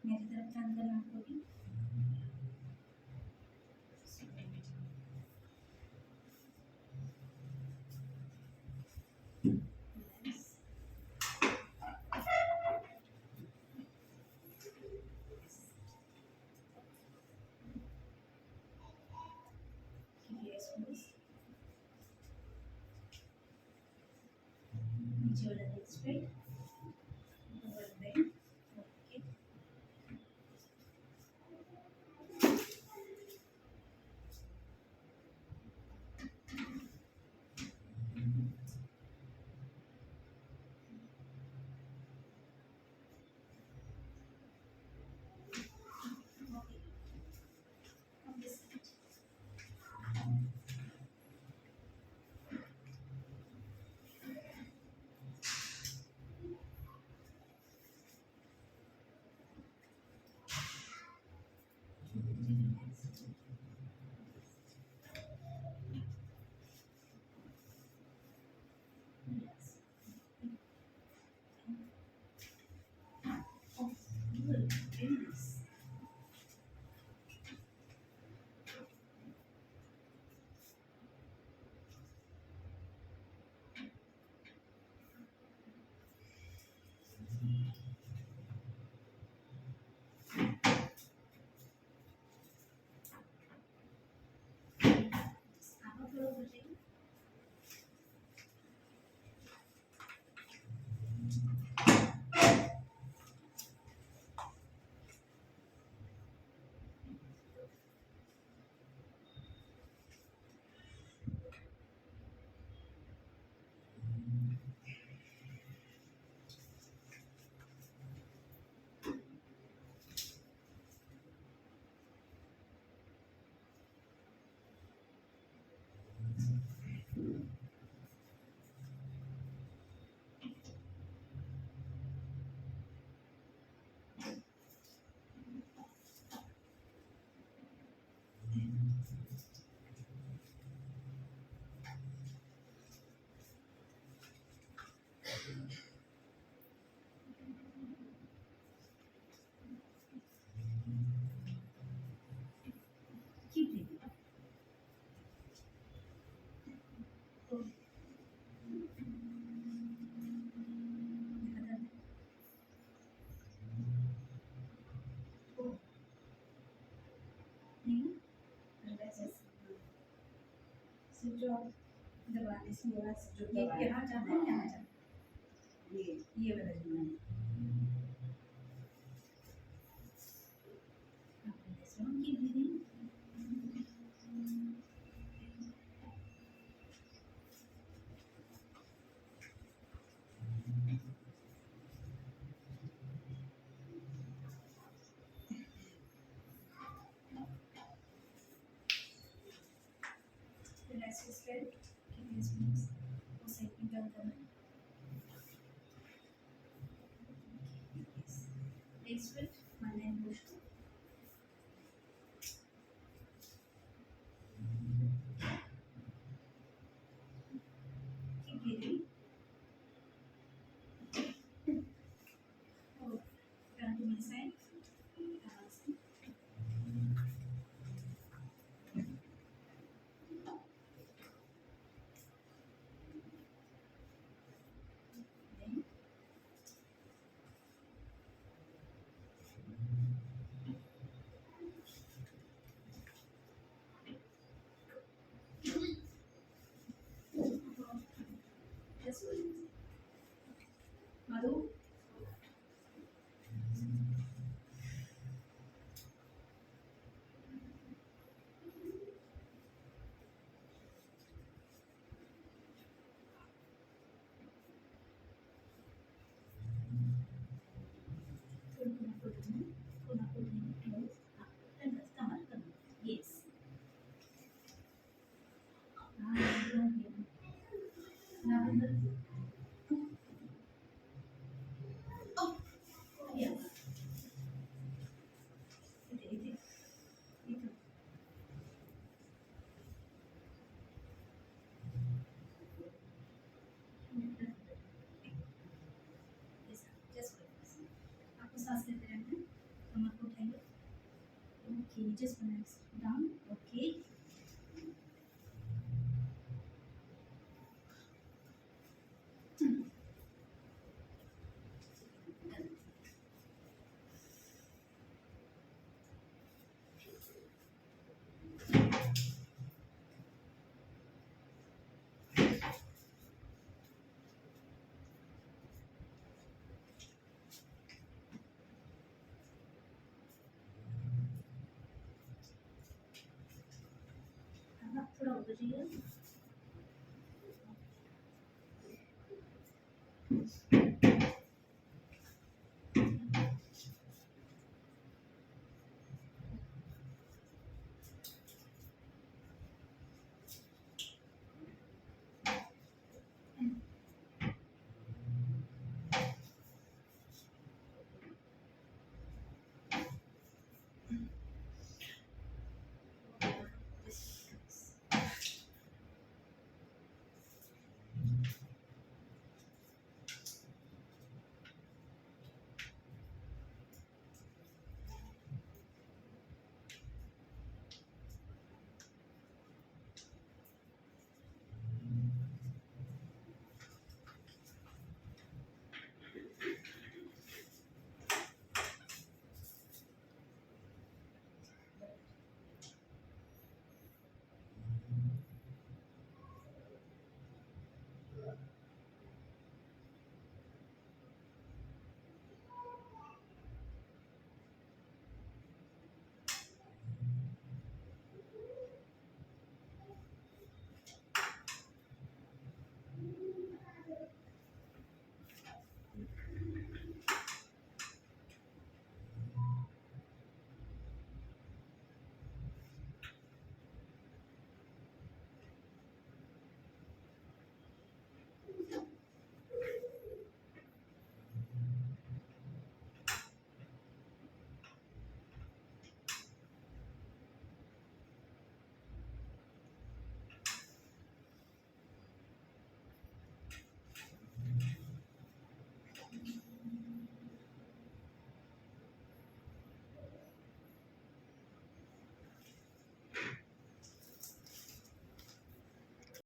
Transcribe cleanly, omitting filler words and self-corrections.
मेरी तरफ ध्यान करना आपको भी। नीचे वाला leg straight, forward bend, okay. On this side. Oh, good. Very nice. आप लोग बताइए। Keep breathing. Oh. Oh. नहीं रिलैक्स सिर्फ जो दबाने से मेरा जो ये यहाँ जाता है यहाँ जाता है ये वाला जो है keep breathing. Relax your head. Keep your knees. वो साइड में टर्न करना है. Leg straight. One leg push. Keep breathing. Oh, turn to my side. Then just Madhu. Yes. Oh, yeah. Itu. Yes, just focus. आपको सांस लेते रहना है. तो चाहिए